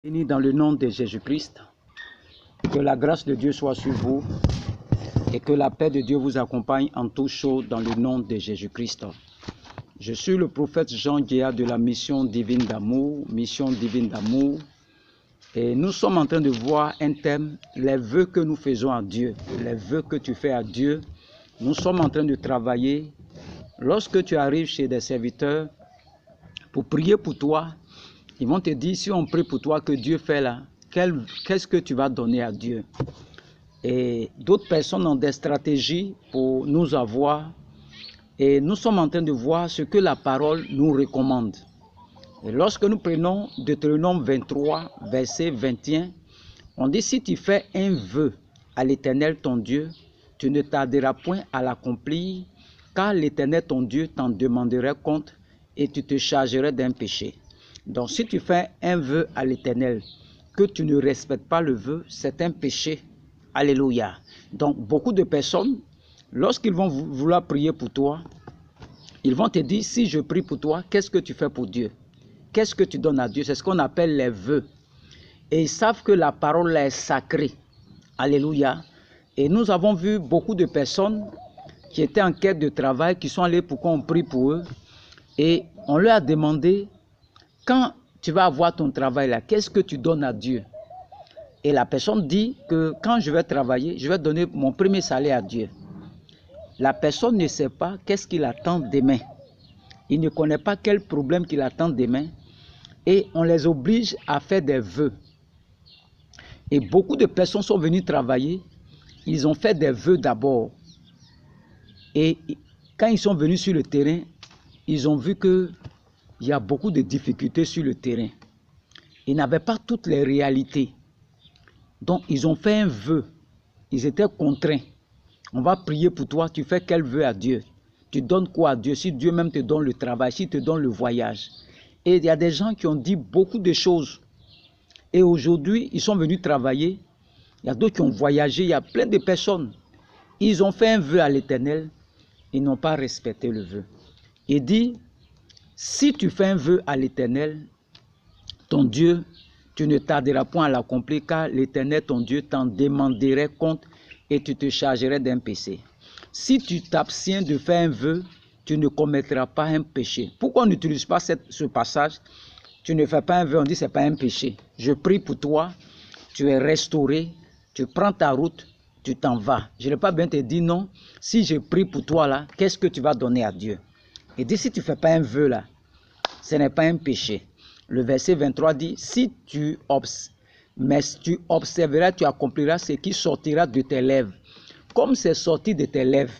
Béni dans le nom de Jésus-Christ, que la grâce de Dieu soit sur vous et que la paix de Dieu vous accompagne en tout chaud dans le nom de Jésus-Christ. Je suis le prophète Jean Guéa de la mission divine d'amour, et nous sommes en train de voir un thème, les vœux que nous faisons à Dieu, les vœux que tu fais à Dieu. Nous sommes en train de travailler. Lorsque tu arrives chez des serviteurs pour prier pour toi, ils vont te dire, si on prie pour toi, que Dieu fait là, qu'est-ce que tu vas donner à Dieu? Et d'autres personnes ont des stratégies pour nous avoir. Et nous sommes en train de voir ce que la parole nous recommande. Et lorsque nous prenons Deutéronome 23, verset 21, on dit, si tu fais un vœu à l'Éternel ton Dieu, tu ne tarderas point à l'accomplir, car l'Éternel ton Dieu t'en demanderait compte et tu te chargerais d'un péché. Donc, si tu fais un vœu à l'Éternel, que tu ne respectes pas le vœu, c'est un péché. Alléluia. Donc, beaucoup de personnes, lorsqu'ils vont vouloir prier pour toi, ils vont te dire, si je prie pour toi, qu'est-ce que tu fais pour Dieu? Qu'est-ce que tu donnes à Dieu? C'est ce qu'on appelle les vœux. Et ils savent que la parole est sacrée. Alléluia. Et nous avons vu beaucoup de personnes qui étaient en quête de travail, qui sont allées pour qu'on prie pour eux. Et on leur a demandé, quand tu vas avoir ton travail là, qu'est-ce que tu donnes à Dieu? Et la personne dit que quand je vais travailler, je vais donner mon premier salaire à Dieu. La personne ne sait pas qu'est-ce qu'il attend demain. Il ne connaît pas quel problème qu'il attend demain. Et on les oblige à faire des vœux. Et beaucoup de personnes sont venues travailler. Ils ont fait des vœux d'abord. Et quand ils sont venus sur le terrain, ils ont vu qu'il y a beaucoup de difficultés sur le terrain. Ils n'avaient pas toutes les réalités. Donc, ils ont fait un vœu. Ils étaient contraints. On va prier pour toi. Tu fais quel vœu à Dieu? Tu donnes quoi à Dieu? Si Dieu même te donne le travail, s'il te donne le voyage. Et il y a des gens qui ont dit beaucoup de choses. Et aujourd'hui, ils sont venus travailler. Il y a d'autres qui ont voyagé. Il y a plein de personnes. Ils ont fait un vœu à l'Éternel. Ils n'ont pas respecté le vœu. Il dit, si tu fais un vœu à l'Éternel, ton Dieu, tu ne tarderas point à l'accomplir, car l'Éternel, ton Dieu, t'en demanderait compte et tu te chargerais d'un péché. Si tu t'abstiens de faire un vœu, tu ne commettras pas un péché. Pourquoi on n'utilise pas ce passage? Tu ne fais pas un vœu, on dit c'est pas un péché. Je prie pour toi, tu es restauré, tu prends ta route, tu t'en vas. Je n'ai pas bien te dire non. Si je prie pour toi là, qu'est-ce que tu vas donner à Dieu? Il dit si tu ne fais pas un vœu là, ce n'est pas un péché. Le verset 23 dit, si tu observeras, tu accompliras ce qui sortira de tes lèvres. Comme c'est sorti de tes lèvres,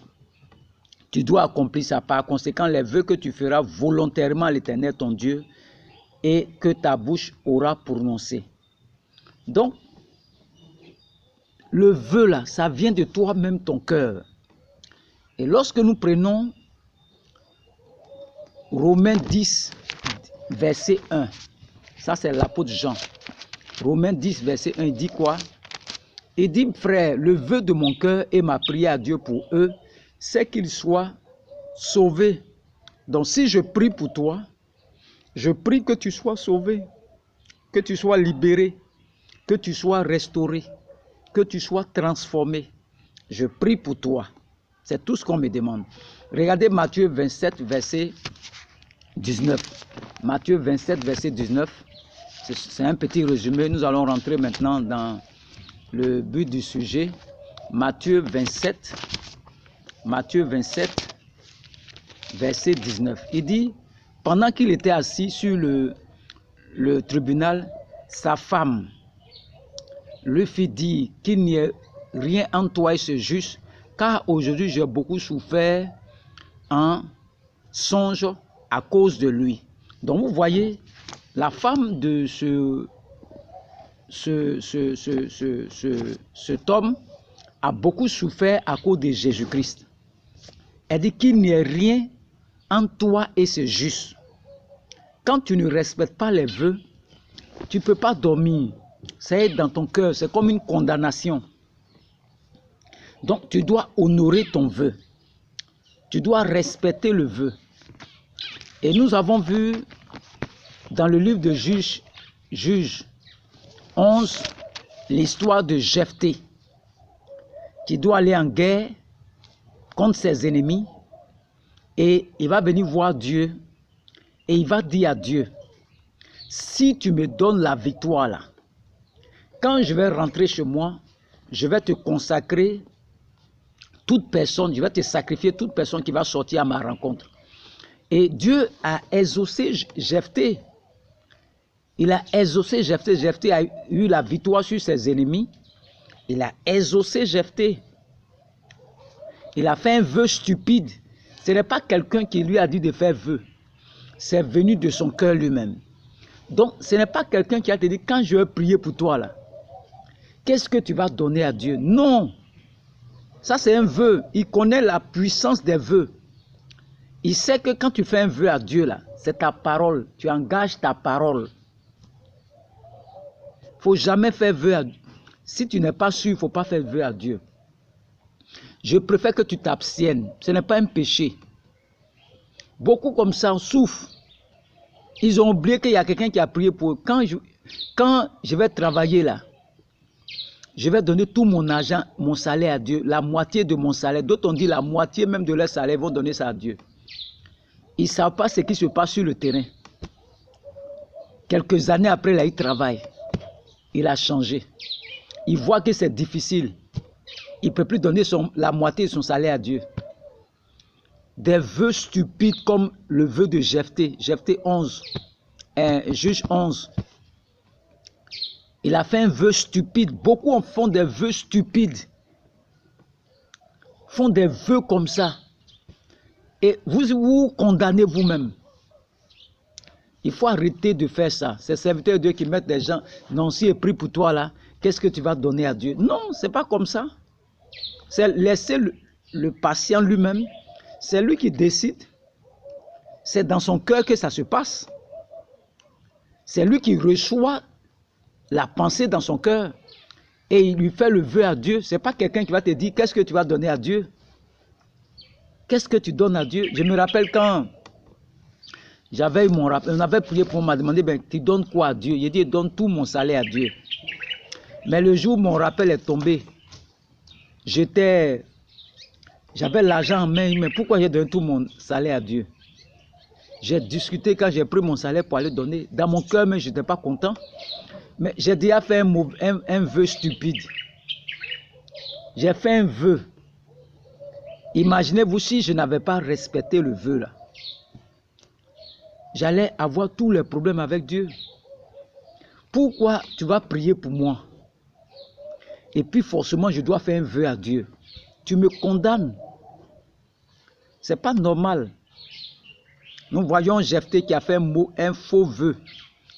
tu dois accomplir ça. Par conséquent, les vœux que tu feras volontairement à l'Éternel ton Dieu et que ta bouche aura prononcé. Donc, le vœu là, ça vient de toi-même, ton cœur. Et lorsque nous prenons Romains 10, verset 1, ça c'est l'apôtre Jean. Romains 10, verset 1, il dit quoi? Il dit, frère, le vœu de mon cœur et ma prière à Dieu pour eux, c'est qu'ils soient sauvés. Donc si je prie pour toi, je prie que tu sois sauvé, que tu sois libéré, que tu sois restauré, que tu sois transformé. Je prie pour toi. C'est tout ce qu'on me demande. Regardez Matthieu 27, verset 19. Matthieu 27, verset 19. C'est un petit résumé. Nous allons rentrer maintenant dans le but du sujet. Matthieu 27, verset 19. Il dit, pendant qu'il était assis sur le tribunal, sa femme lui fit dire qu'il n'y ait rien en toi et ce juste, car aujourd'hui j'ai beaucoup souffert en songe à cause de lui. Donc vous voyez, la femme de cet homme a beaucoup souffert à cause de Jésus-Christ. Elle dit qu'il n'y ait rien en toi et c'est juste. Quand tu ne respectes pas les vœux, tu ne peux pas dormir. C'est dans ton cœur, c'est comme une condamnation. Donc tu dois honorer ton vœu. Tu dois respecter le vœu. Et nous avons vu dans le livre de Juge, 11, l'histoire de Jephthé, qui doit aller en guerre contre ses ennemis, et il va venir voir Dieu, et il va dire à Dieu, si tu me donnes la victoire là, quand je vais rentrer chez moi, je vais te consacrer toute personne, je vais te sacrifier toute personne qui va sortir à ma rencontre. Et Dieu a exaucé Jephthé. Il a exaucé Jephthé. Jephthé a eu la victoire sur ses ennemis. Il a exaucé Jephthé. Il a fait un vœu stupide. Ce n'est pas quelqu'un qui lui a dit de faire vœu. C'est venu de son cœur lui-même. Donc, ce n'est pas quelqu'un qui a te dit, quand je vais prier pour toi là, qu'est-ce que tu vas donner à Dieu? Non. Ça, c'est un vœu. Il connaît la puissance des vœux. Il sait que quand tu fais un vœu à Dieu, là, c'est ta parole. Tu engages ta parole. Il ne faut jamais faire vœu à Dieu. Si tu n'es pas sûr, il ne faut pas faire vœu à Dieu. Je préfère que tu t'abstiennes. Ce n'est pas un péché. Beaucoup comme ça souffrent. Ils ont oublié qu'il y a quelqu'un qui a prié pour eux. Quand je vais travailler là, je vais donner tout mon argent, mon salaire à Dieu, la moitié de mon salaire. D'autres ont dit la moitié même de leur salaire, ils vont donner ça à Dieu. Ils ne savent pas ce qui se passe sur le terrain. Quelques années après, là, il travaille. Il a changé. Il voit que c'est difficile. Il ne peut plus donner la moitié de son salaire à Dieu. Des vœux stupides comme le vœu de Jephthé. Jephthé 11, Juge 11. Il a fait un vœu stupide. Beaucoup font des vœux stupides. Font des vœux comme ça. Et vous vous condamnez vous-même. Il faut arrêter de faire ça. Ces serviteurs de Dieu qui mettent des gens, non, si il prie pour toi là, qu'est-ce que tu vas donner à Dieu? Non, ce n'est pas comme ça. C'est laisser le patient lui-même. C'est lui qui décide. C'est dans son cœur que ça se passe. C'est lui qui reçoit la pensée dans son cœur. Et il lui fait le vœu à Dieu. Ce n'est pas quelqu'un qui va te dire, qu'est-ce que tu vas donner à Dieu? Qu'est-ce que tu donnes à Dieu? Je me rappelle quand j'avais eu mon rappel, on avait prié pour moi, demandé, ben, tu donnes quoi à Dieu? J'ai dit, je donne tout mon salaire à Dieu. Mais le jour où mon rappel est tombé, j'avais l'argent en main, mais pourquoi j'ai donné tout mon salaire à Dieu? J'ai discuté quand j'ai pris mon salaire pour aller donner. Dans mon cœur, mais je n'étais pas content. Mais j'ai déjà fait un vœu stupide. J'ai fait un vœu. Imaginez-vous si je n'avais pas respecté le vœu là. J'allais avoir tous les problèmes avec Dieu. Pourquoi tu vas prier pour moi? Et puis forcément je dois faire un vœu à Dieu. Tu me condamnes. Ce n'est pas normal. Nous voyons Jephthé qui a fait un faux vœu.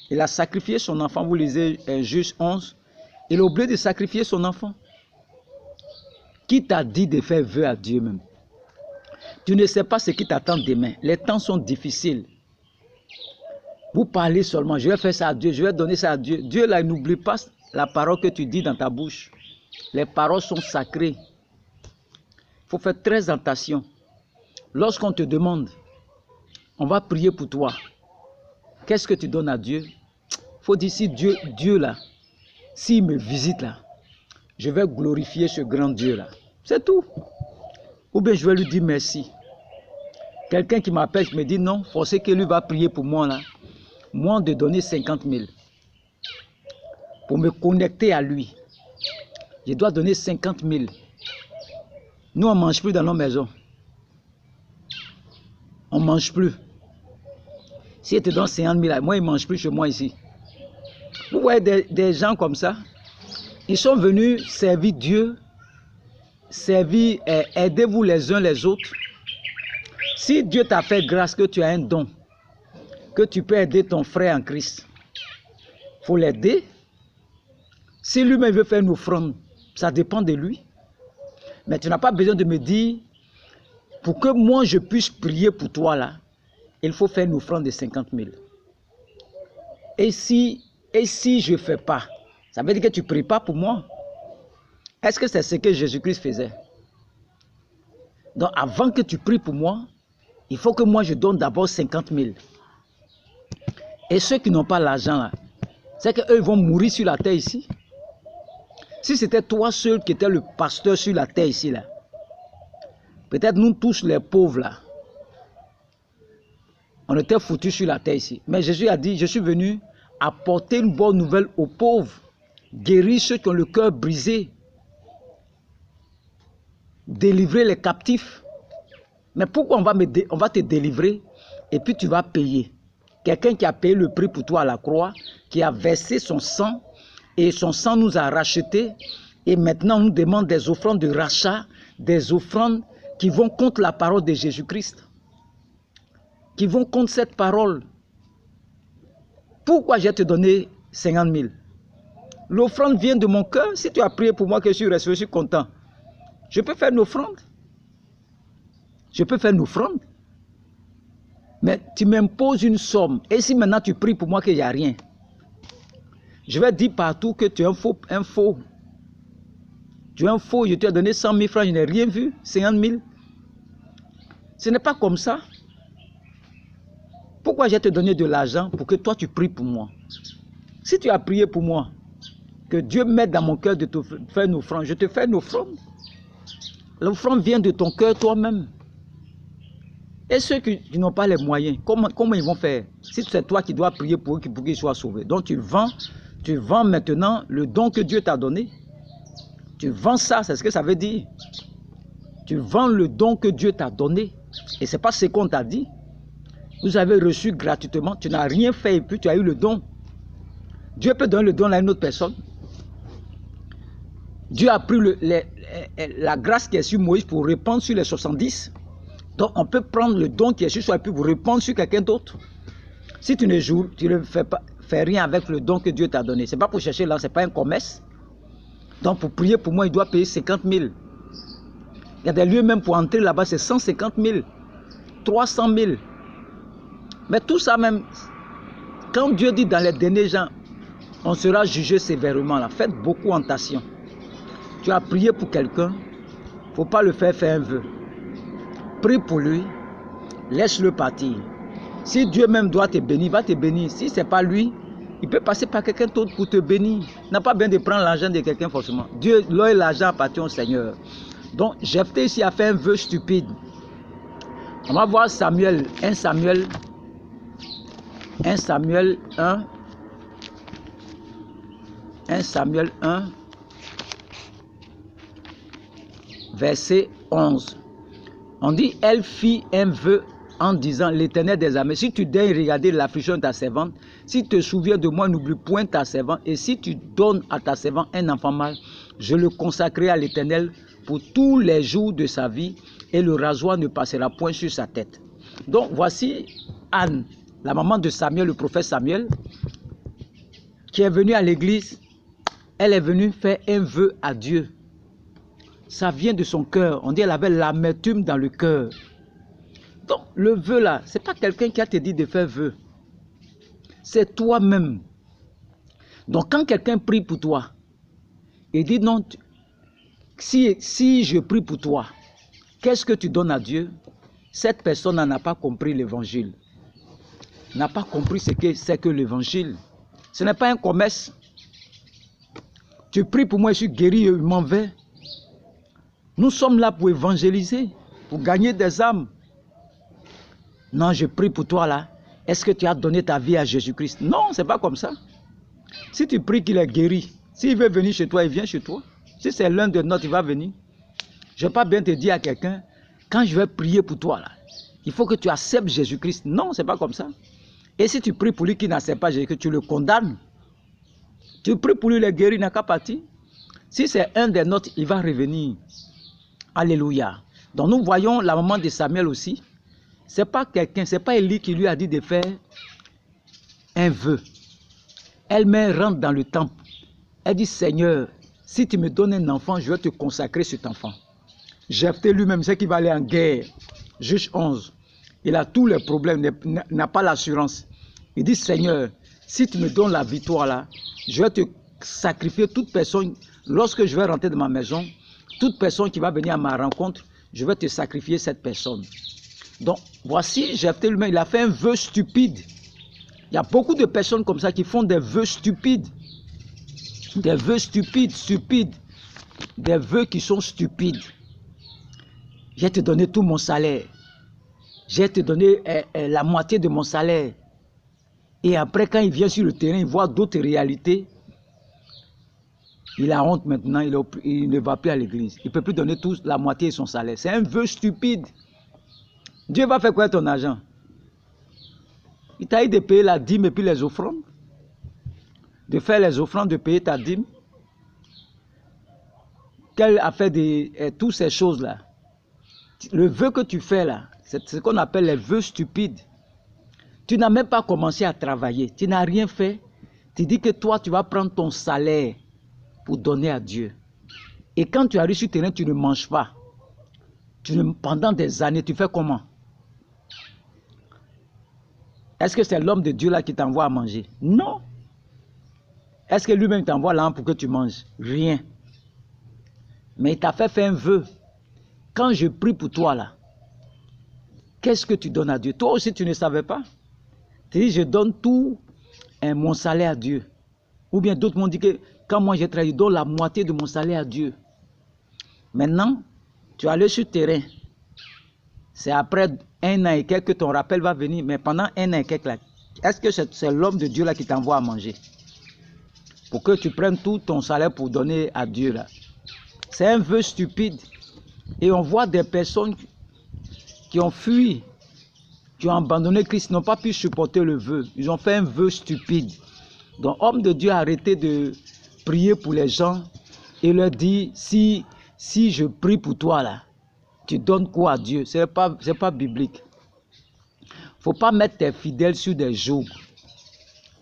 Il a sacrifié son enfant. Vous lisez Juge 11. Il a oublié de sacrifier son enfant. Qui t'a dit de faire vœu à Dieu même? Tu ne sais pas ce qui t'attend demain. Les temps sont difficiles. Vous parlez seulement, je vais faire ça à Dieu, je vais donner ça à Dieu. Dieu là, n'oublie pas la parole que tu dis dans ta bouche. Les paroles sont sacrées. Il faut faire très attention. Lorsqu'on te demande, on va prier pour toi. Qu'est-ce que tu donnes à Dieu? Il faut dire, si Dieu là, s'il me visite là, je vais glorifier ce grand Dieu là. C'est tout. Ou bien je vais lui dire merci. Quelqu'un qui m'appelle, me dit non, forcez que lui va prier pour moi là. Moi de donner 50 000. Pour me connecter à lui. Je dois donner 50 000. Nous on ne mange plus dans nos maisons. On ne mange plus. Si il te donne 50 000, moi il ne mange plus chez moi ici. Vous voyez des gens comme ça. Ils sont venus servir Dieu. Aidez-vous les uns les autres. Si Dieu t'a fait grâce que tu as un don, que tu peux aider ton frère en Christ, il faut l'aider. Si lui-même veut faire une offrande, ça dépend de lui. Mais tu n'as pas besoin de me dire, pour que moi je puisse prier pour toi là, il faut faire une offrande de 50 000. Et si je ne fais pas, ça veut dire que tu ne pries pas pour moi. Est-ce que c'est ce que Jésus-Christ faisait? Donc avant que tu pries pour moi, il faut que moi je donne d'abord 50 000. Et ceux qui n'ont pas l'argent là, C'est qu'eux vont mourir sur la terre ici. Si c'était toi seul qui étais le pasteur sur la terre ici, là, peut-être nous tous les pauvres là, on était foutus sur la terre ici. Mais Jésus a dit, je suis venu apporter une bonne nouvelle aux pauvres, guérir ceux qui ont le cœur brisé, délivrer les captifs. Mais pourquoi on va te délivrer et puis tu vas payer? Quelqu'un qui a payé le prix pour toi à la croix, qui a versé son sang, et son sang nous a rachetés, et maintenant on nous demande des offrandes de rachat, des offrandes qui vont contre la parole de Jésus-Christ, qui vont contre cette parole. Pourquoi j'ai te donné 50 000? L'offrande vient de mon cœur. Si tu as prié pour moi que je suis content, je peux faire une offrande. Je peux faire une offrande. Mais tu m'imposes une somme. Et si maintenant tu pries pour moi qu'il n'y a rien, je vais dire partout que tu es un faux. Tu es un faux. Je t'ai donné 100 000 francs, je n'ai rien vu. 50 000. Ce n'est pas comme ça. Pourquoi j'ai te donné de l'argent pour que toi tu pries pour moi? Si tu as prié pour moi, que Dieu mette dans mon cœur de te faire une offrande, je te fais une offrande. L'offrande vient de ton cœur toi-même. Et ceux qui n'ont pas les moyens, comment ils vont faire? Si c'est toi qui dois prier pour eux, pour qu'ils soient sauvés. Donc tu vends maintenant le don que Dieu t'a donné. Tu vends ça, c'est ce que ça veut dire. Tu vends le don que Dieu t'a donné. Et ce n'est pas ce qu'on t'a dit. Vous avez reçu gratuitement, tu n'as rien fait et puis tu as eu le don. Dieu peut donner le don à une autre personne. Dieu a pris la grâce qui est sur Moïse pour répandre sur les 70. Donc on peut prendre le don qui est sur soi et puis vous répandre sur quelqu'un d'autre. Si tu ne joues, tu ne fais rien avec le don que Dieu t'a donné. Ce n'est pas pour chercher là, ce n'est pas un commerce. Donc pour prier pour moi, il doit payer 50 000. Il y a des lieux même pour entrer là-bas, c'est 150 000, 300 000. Mais tout ça même, quand Dieu dit dans les derniers gens, on sera jugé sévèrement là. Faites beaucoup attention. Tu as prié pour quelqu'un, il ne faut pas le faire un vœu. Prie pour lui, laisse-le partir. Si Dieu même doit te bénir, il va te bénir. Si ce n'est pas lui, il peut passer par quelqu'un d'autre pour te bénir. Il n'a pas besoin de prendre l'argent de quelqu'un forcément. Dieu, l'or et l'argent appartiennent au Seigneur. Donc, Jephthé ici a fait un vœu stupide. On va voir Samuel, 1 Samuel 1, verset 11. On dit, elle fit un vœu en disant, l'Éternel des armées, si tu daignes regarder l'affliction de ta servante, si tu te souviens de moi, n'oublie point ta servante, et si tu donnes à ta servante un enfant mâle, je le consacrerai à l'Éternel pour tous les jours de sa vie, et le rasoir ne passera point sur sa tête. Donc, voici Anne, la maman de Samuel, le prophète Samuel, qui est venue à l'église. Elle est venue faire un vœu à Dieu. Ça vient de son cœur. On dit qu'elle avait l'amertume dans le cœur. Donc, le vœu là, ce n'est pas quelqu'un qui a te dit de faire vœu. C'est toi-même. Donc, quand quelqu'un prie pour toi, il dit non, si je prie pour toi, qu'est-ce que tu donnes à Dieu? Cette personne n'a pas compris l'évangile. N'a pas compris ce que c'est que l'évangile. Ce n'est pas un commerce. Tu pries pour moi, je suis guéri, je m'en vais. Nous sommes là pour évangéliser, pour gagner des âmes. Non, je prie pour toi là. Est-ce que tu as donné ta vie à Jésus-Christ? Non, ce n'est pas comme ça. Si tu pries qu'il est guéri, s'il veut venir chez toi, il vient chez toi. Si c'est l'un de nôtres, il va venir. Je ne vais pas bien te dire à quelqu'un, quand je vais prier pour toi là, il faut que tu acceptes Jésus-Christ. Non, ce n'est pas comme ça. Et si tu pries pour lui qui n'accepte pas Jésus-Christ, tu le condamnes. Tu pries pour lui, il est guéri, il n'a qu'à partir. Si c'est un des nôtres, il va revenir. Alléluia. Donc nous voyons la maman de Samuel aussi. Ce n'est pas quelqu'un, ce n'est pas Élie qui lui a dit de faire un vœu. Elle-même rentre dans le temple. Elle dit, Seigneur, si tu me donnes un enfant, je vais te consacrer cet enfant. Jephthé lui-même sait qu'il va aller en guerre. Juge 11. Il a tous les problèmes, n'a pas l'assurance. Il dit, Seigneur, si tu me donnes la victoire là, je vais te sacrifier toute personne. Lorsque je vais rentrer dans ma maison, toute personne qui va venir à ma rencontre, je vais te sacrifier cette personne. Donc, voici, Jephthé lui-même, il a fait un vœu stupide. Il y a beaucoup de personnes comme ça qui font des vœux stupides. Des vœux stupides. Des vœux qui sont stupides. Je vais te donner tout mon salaire. Je vais te donner la moitié de mon salaire. Et après, quand il vient sur le terrain, il voit d'autres réalités. Il a honte maintenant, il ne va plus à l'église. Il ne peut plus donner la moitié de son salaire. C'est un vœu stupide. Dieu va faire quoi ton argent? Il t'a dit de payer la dîme et puis les offrandes. De faire les offrandes, de payer ta dîme. Qu'elle a fait toutes ces choses-là. Le vœu que tu fais là, c'est ce qu'on appelle les vœux stupides. Tu n'as même pas commencé à travailler. Tu n'as rien fait. Tu dis que toi, tu vas prendre ton salaire pour donner à Dieu. Et quand tu arrives sur le terrain, tu ne manges pas. Pendant des années, tu fais comment? Est-ce que c'est l'homme de Dieu là qui t'envoie à manger? Non. Est-ce que lui-même t'envoie là pour que tu manges? Rien. Mais il t'a fait faire un vœu. Quand je prie pour toi là, qu'est-ce que tu donnes à Dieu? Toi aussi, tu ne savais pas. Tu dis, je donne tout mon salaire à Dieu. Ou bien d'autres m'ont dit que quand moi j'ai travaillé, je donne la moitié de mon salaire à Dieu. Maintenant, tu es allé sur le terrain. C'est après 1 an et quelques que ton rappel va venir. Mais pendant 1 an et quelques là, est-ce que c'est l'homme de Dieu là qui t'envoie à manger? Pour que tu prennes tout ton salaire pour donner à Dieu là. C'est un vœu stupide. Et on voit des personnes qui ont fui, qui ont abandonné Christ, n'ont pas pu supporter le vœu. Ils ont fait un vœu stupide. Donc, homme de Dieu, arrêtez de prier pour les gens et leur dire, si je prie pour toi là, tu donnes quoi à Dieu? Ce n'est pas biblique. Il ne faut pas mettre tes fidèles sur des jougs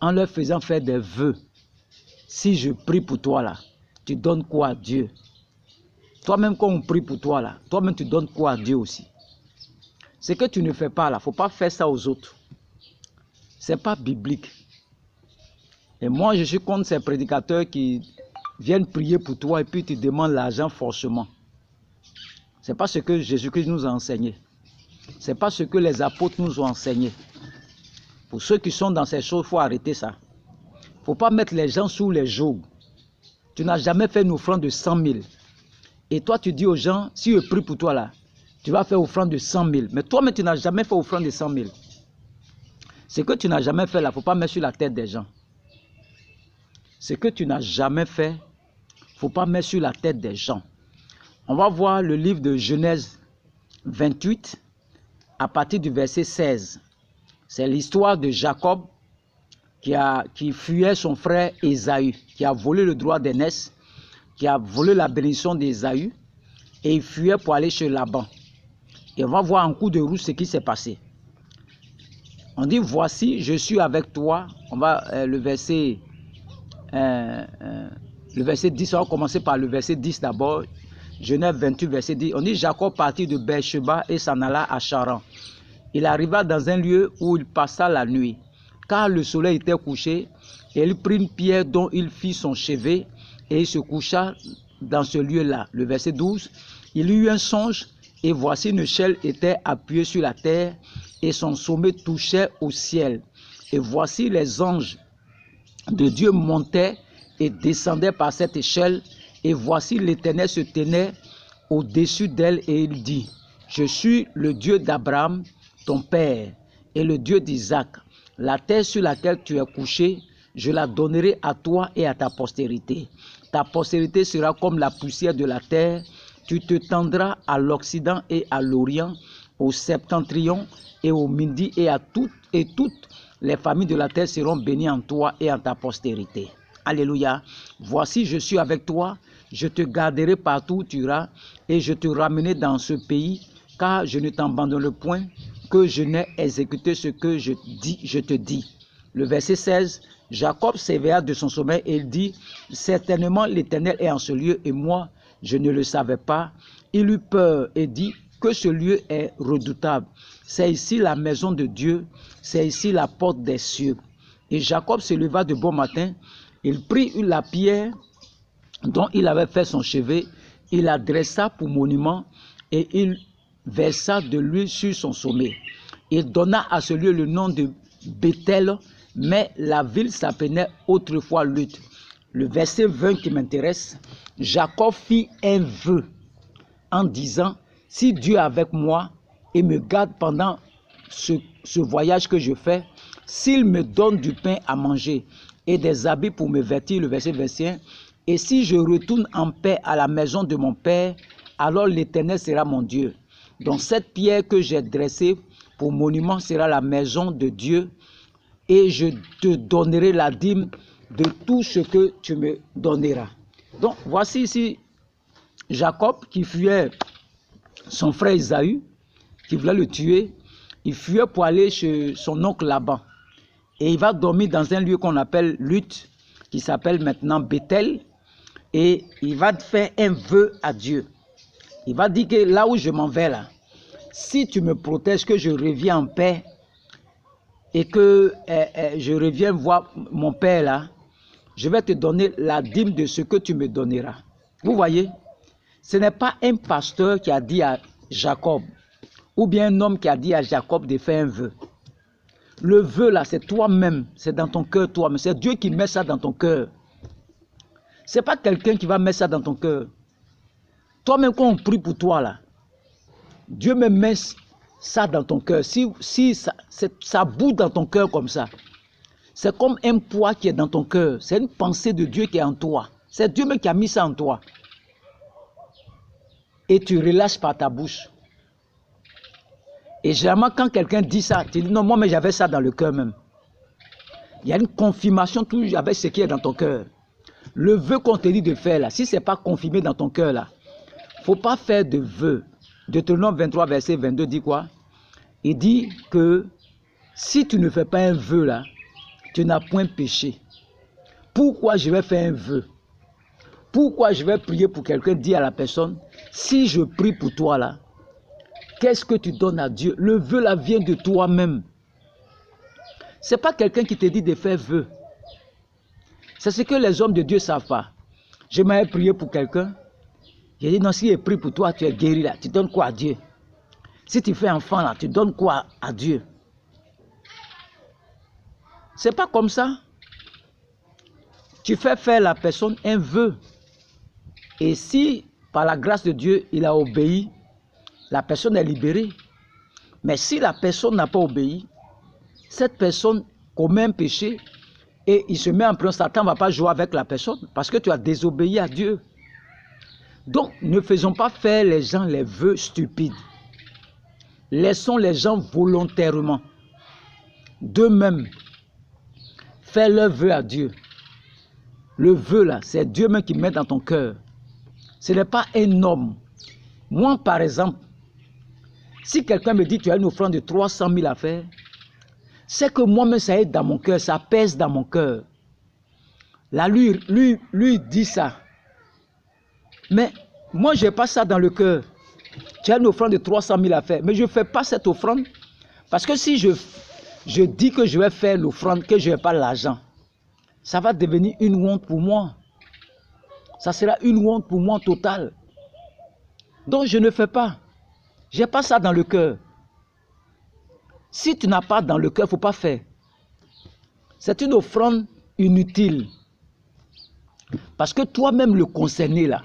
en leur faisant faire des vœux. Si je prie pour toi là, tu donnes quoi à Dieu? Toi-même, quand on prie pour toi là, toi-même tu donnes quoi à Dieu aussi? Ce que tu ne fais pas là, il ne faut pas faire ça aux autres. Ce n'est pas biblique. Et moi, je suis contre ces prédicateurs qui viennent prier pour toi et puis tu demandes l'argent forcément. Ce n'est pas ce que Jésus-Christ nous a enseigné. Ce n'est pas ce que les apôtres nous ont enseigné. Pour ceux qui sont dans ces choses, il faut arrêter ça. Il ne faut pas mettre les gens sous les jougs. Tu n'as jamais fait une offrande de 100 000. Et toi, tu dis aux gens, si je prie pour toi là, tu vas faire offrande de 100 000. Mais toi-même, tu n'as jamais fait offrande de 100 000. Ce que tu n'as jamais fait là, il ne faut pas mettre sur la tête des gens. Ce que tu n'as jamais fait, il ne faut pas mettre sur la tête des gens. On va voir le livre de Genèse 28, à partir du verset 16. C'est l'histoire de Jacob qui fuyait son frère Ésaü, qui a volé le droit d'aînesse, qui a volé la bénédiction d'Ésaü, et il fuyait pour aller chez Laban. Et on va voir en coup de roue ce qui s'est passé. On dit, voici, je suis avec toi. On va le verset 10, on va commencer par le verset 10 d'abord. Genèse 28, verset 10. On dit, Jacob partit de Beersheba et s'en alla à Charan. Il arriva dans un lieu où il passa la nuit, car le soleil était couché, et il prit une pierre dont il fit son chevet, et il se coucha dans ce lieu-là. Le verset 12, il eut un songe, et voici une échelle était appuyée sur la terre, et son sommet touchait au ciel. Et voici les anges de Dieu montaient et descendaient par cette échelle, et voici l'Éternel se tenait au-dessus d'elle, et il dit, je suis le Dieu d'Abraham, ton père, et le Dieu d'Isaac. La terre sur laquelle tu es couché, je la donnerai à toi et à ta postérité. Ta postérité sera comme la poussière de la terre. Tu te tendras à l'Occident et à l'Orient, au septentrion et au midi, et toutes les familles de la terre seront bénies en toi et en ta postérité. Alléluia. Voici, je suis avec toi. Je te garderai partout où tu iras et je te ramènerai dans ce pays, car je ne t'abandonnerai point, que je n'ai exécuté ce que je te dis. Le verset 16, Jacob s'éveilla de son sommeil et il dit, certainement l'Éternel est en ce lieu et moi, je ne le savais pas. Il eut peur et dit que ce lieu est redoutable. C'est ici la maison de Dieu, c'est ici la porte des cieux. Et Jacob se leva de bon matin, il prit la pierre dont il avait fait son chevet, il la dressa pour monument et il versa de l'huile sur son sommet. Il donna à ce lieu le nom de Bethel, mais la ville s'appelait autrefois Lutte. Le verset 20 qui m'intéresse, Jacob fit un vœu en disant, si Dieu est avec moi et me garde pendant ce voyage que je fais, s'il me donne du pain à manger et des habits pour me vêtir, le verset 21, et si je retourne en paix à la maison de mon père, alors l'Éternel sera mon Dieu. Donc cette pierre que j'ai dressée pour monument sera la maison de Dieu, et je te donnerai la dîme de tout ce que tu me donneras. Donc voici ici Jacob qui fuyait son frère Isaü, qui voulait le tuer. Il fuyait pour aller chez son oncle Laban. Et il va dormir dans un lieu qu'on appelle Lutte, qui s'appelle maintenant Bethel. Et il va faire un vœu à Dieu. Il va dire que là où je m'en vais là, si tu me protèges, que je reviens en paix et que je reviens voir mon père là, je vais te donner la dîme de ce que tu me donneras. Vous voyez, ce n'est pas un pasteur qui a dit à Jacob, ou bien un homme qui a dit à Jacob de faire un vœu. Le vœu là, c'est toi-même, c'est dans ton cœur toi-même, c'est Dieu qui met ça dans ton cœur. Ce n'est pas quelqu'un qui va mettre ça dans ton cœur. Toi-même, quand on prie pour toi là, Dieu me met ça dans ton cœur. Si ça bout dans ton cœur comme ça, c'est comme un poids qui est dans ton cœur. C'est une pensée de Dieu qui est en toi. C'est Dieu même qui a mis ça en toi. Et tu relâches par ta bouche. Et généralement, quand quelqu'un dit ça, tu dis non, moi, mais j'avais ça dans le cœur même. Il y a une confirmation toujours avec ce qui est dans ton cœur. Le vœu qu'on te dit de faire là, si ce n'est pas confirmé dans ton cœur là, il ne faut pas faire de vœu. Deutéronome 23, verset 22 dit quoi? Il dit que si tu ne fais pas un vœu là, tu n'as point péché. Pourquoi je vais faire un vœu? Pourquoi je vais prier pour quelqu'un, dire à la personne, si je prie pour toi là, qu'est-ce que tu donnes à Dieu? Le vœu là vient de toi-même. Ce n'est pas quelqu'un qui te dit de faire vœu. C'est ce que les hommes de Dieu ne savent pas. Je m'avais prié pour quelqu'un. J'ai dit non, si je prie pour toi, tu es guéri là. Tu donnes quoi à Dieu? Si tu fais enfant là, tu donnes quoi à Dieu? Ce n'est pas comme ça. Tu fais faire la personne un vœu. Et si, par la grâce de Dieu, il a obéi, la personne est libérée. Mais si la personne n'a pas obéi, cette personne commet un péché et il se met en prison. Satan ne va pas jouer avec la personne parce que tu as désobéi à Dieu. Donc, ne faisons pas faire les gens les vœux stupides. Laissons les gens volontairement d'eux-mêmes faire leur vœu à Dieu. Le vœu là, c'est Dieu même qui met dans ton cœur. Ce n'est pas un homme. Moi, par exemple, si quelqu'un me dit tu as une offrande de 300 000 à faire, c'est que moi-même ça est dans mon cœur, ça pèse dans mon cœur. Là, lui dit ça. Mais moi, je n'ai pas ça dans le cœur. Tu as une offrande de 300 000 à faire, mais je ne fais pas cette offrande. Parce que si je dis que je vais faire l'offrande, que je n'ai pas l'argent, ça va devenir une honte pour moi. Ça sera une honte pour moi totale. Donc je ne fais pas. Je n'ai pas ça dans le cœur. Si tu n'as pas dans le cœur, il ne faut pas faire. C'est une offrande inutile. Parce que toi-même le concerné là,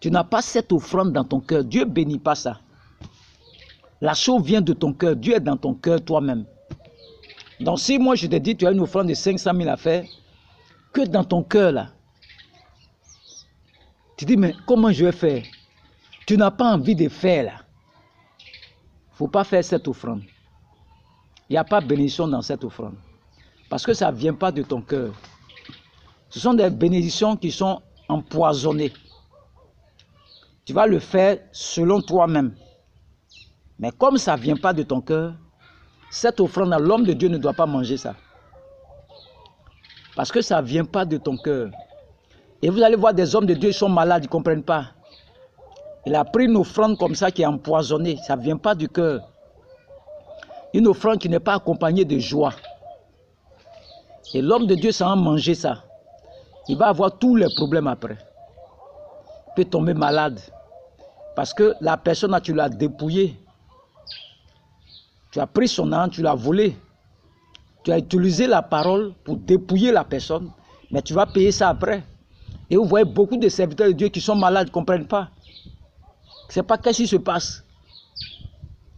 tu n'as pas cette offrande dans ton cœur. Dieu ne bénit pas ça. La chose vient de ton cœur. Dieu est dans ton cœur toi-même. Donc si moi je te dis tu as une offrande de 500 000 à faire, que dans ton cœur là, tu dis mais comment je vais faire? Tu n'as pas envie de faire là. Il ne faut pas faire cette offrande. Il n'y a pas de bénédiction dans cette offrande. Parce que ça ne vient pas de ton cœur. Ce sont des bénédictions qui sont empoisonnées. Tu vas le faire selon toi-même. Mais comme ça ne vient pas de ton cœur, cette offrande, l'homme de Dieu ne doit pas manger ça. Parce que ça ne vient pas de ton cœur. Et vous allez voir des hommes de Dieu, ils sont malades, ils ne comprennent pas. Il a pris une offrande comme ça qui est empoisonnée. Ça ne vient pas du cœur. Une offrande qui n'est pas accompagnée de joie. Et l'homme de Dieu, sans manger ça, il va avoir tous les problèmes après. Il peut tomber malade. Parce que la personne, tu l'as dépouillée. Tu as pris son argent, tu l'as volé. Tu as utilisé la parole pour dépouiller la personne, mais tu vas payer ça après. Et vous voyez beaucoup de serviteurs de Dieu qui sont malades, ne comprennent pas. C'est pas qu'est-ce qui se passe.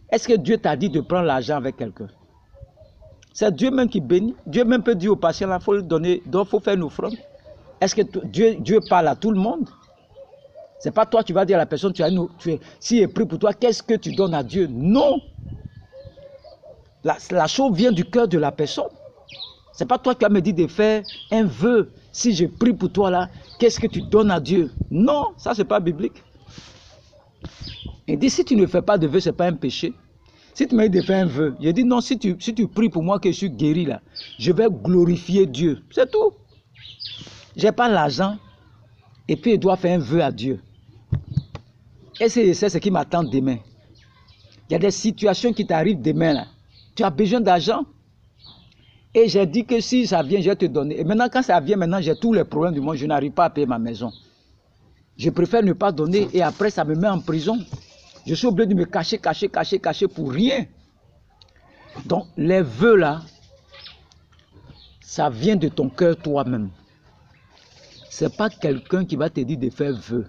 Est-ce que Dieu t'a dit de prendre l'argent avec quelqu'un? C'est Dieu même qui bénit. Dieu même peut dire au patient, il faut le donner, donc il faut faire une offrande. Est-ce que Dieu parle à tout le monde? C'est pas toi qui vas dire à la personne, s'il est pris pour toi, qu'est-ce que tu donnes à Dieu? Non. La chose vient du cœur de la personne. C'est pas toi qui vas me dire de faire un vœu. Si je prie pour toi là, qu'est-ce que tu donnes à Dieu? Non, ça c'est pas biblique. Et dit, si tu ne fais pas de vœu, c'est pas un péché. Si tu m'as dit de faire un vœu, je dis non, si tu pries pour moi que je suis guéri là, je vais glorifier Dieu. C'est tout. J'ai pas l'argent et puis je dois faire un vœu à Dieu. Et c'est ce qui m'attend demain. Il y a des situations qui t'arrivent demain là. Tu as besoin d'argent. Et j'ai dit que si ça vient, je vais te donner. Et maintenant, quand ça vient, maintenant j'ai tous les problèmes du monde, je n'arrive pas à payer ma maison. Je préfère ne pas donner et après ça me met en prison. Je suis obligé de me cacher pour rien. Donc les vœux là, ça vient de ton cœur toi-même. C'est pas quelqu'un qui va te dire de faire vœu.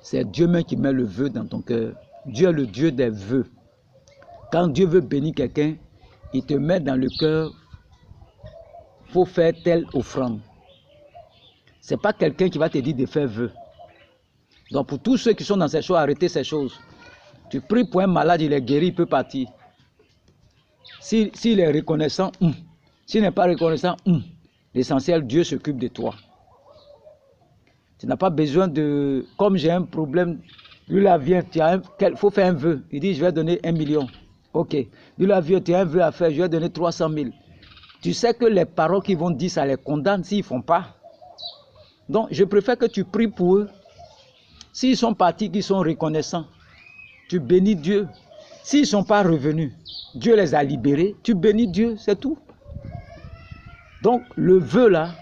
C'est Dieu même qui met le vœu dans ton cœur. Dieu est le Dieu des vœux. Quand Dieu veut bénir quelqu'un, il te met dans le cœur, il faut faire telle offrande. Ce n'est pas quelqu'un qui va te dire de faire vœu. Donc pour tous ceux qui sont dans ces choses, arrêtez ces choses. Tu pries pour un malade, il est guéri, il peut partir. S'il est reconnaissant, s'il n'est pas reconnaissant, l'essentiel, Dieu s'occupe de toi. Tu n'as pas besoin de... Comme j'ai un problème, lui là vient, il faut faire un vœu. Il dit, je vais donner 1 million. Ok. Lui là vient, tu as un vœu à faire, je vais donner 300 000. Tu sais que les paroles qu'ils vont dire, ça les condamne s'ils ne font pas. Donc, je préfère que tu pries pour eux. S'ils sont partis, qu'ils sont reconnaissants, tu bénis Dieu. S'ils ne sont pas revenus, Dieu les a libérés, tu bénis Dieu, c'est tout. Donc, le vœu là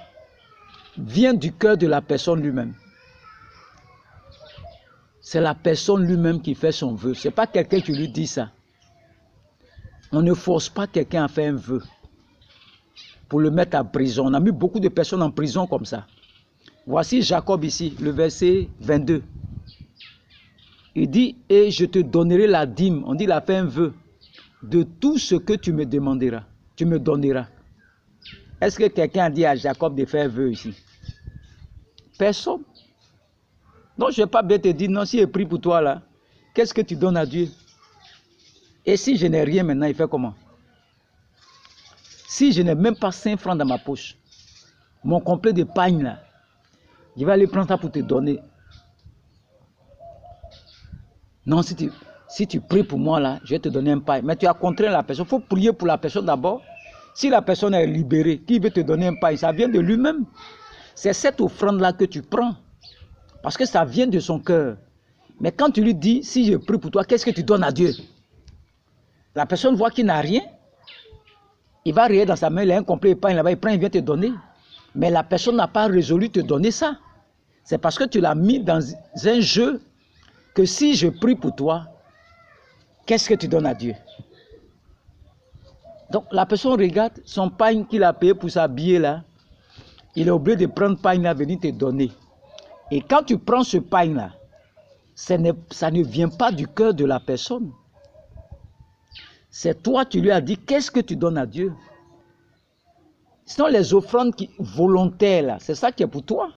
vient du cœur de la personne lui-même. C'est la personne lui-même qui fait son vœu. Ce n'est pas quelqu'un qui lui dit ça. On ne force pas quelqu'un à faire un vœu pour le mettre en prison. On a mis beaucoup de personnes en prison comme ça. Voici Jacob ici, le verset 22. Il dit, et je te donnerai la dîme. On dit, il a fait un vœu de tout ce que tu me demanderas. Tu me donneras. Est-ce que quelqu'un a dit à Jacob de faire un vœu ici? Personne. Donc je ne vais pas bien te dire, non, si je prie pour toi là, qu'est-ce que tu donnes à Dieu? Et si je n'ai rien maintenant, il fait comment? Si je n'ai même pas 5 francs dans ma poche, mon complet de pagne là, je vais aller prendre ça pour te donner. Non, si tu pries pour moi là, je vais te donner un paille. Mais tu as contraint la personne. Il faut prier pour la personne d'abord. Si la personne est libérée, qui veut te donner un paille? Ça vient de lui-même. C'est cette offrande-là que tu prends. Parce que ça vient de son cœur. Mais quand tu lui dis, si je prie pour toi, qu'est-ce que tu donnes à Dieu? La personne voit qu'il n'a rien. Il va rire dans sa main, il a un complet paille là-bas, il prend, il vient te donner. Mais la personne n'a pas résolu de te donner ça. C'est parce que tu l'as mis dans un jeu que si je prie pour toi, qu'est-ce que tu donnes à Dieu? Donc la personne regarde son pain qu'il a payé pour s'habiller là. Il est obligé de prendre pain là, venir te donner. Et quand tu prends ce pain là, ça ne vient pas du cœur de la personne. C'est toi, tu lui as dit, qu'est-ce que tu donnes à Dieu? Sinon les offrandes volontaires là, c'est ça qui est pour toi.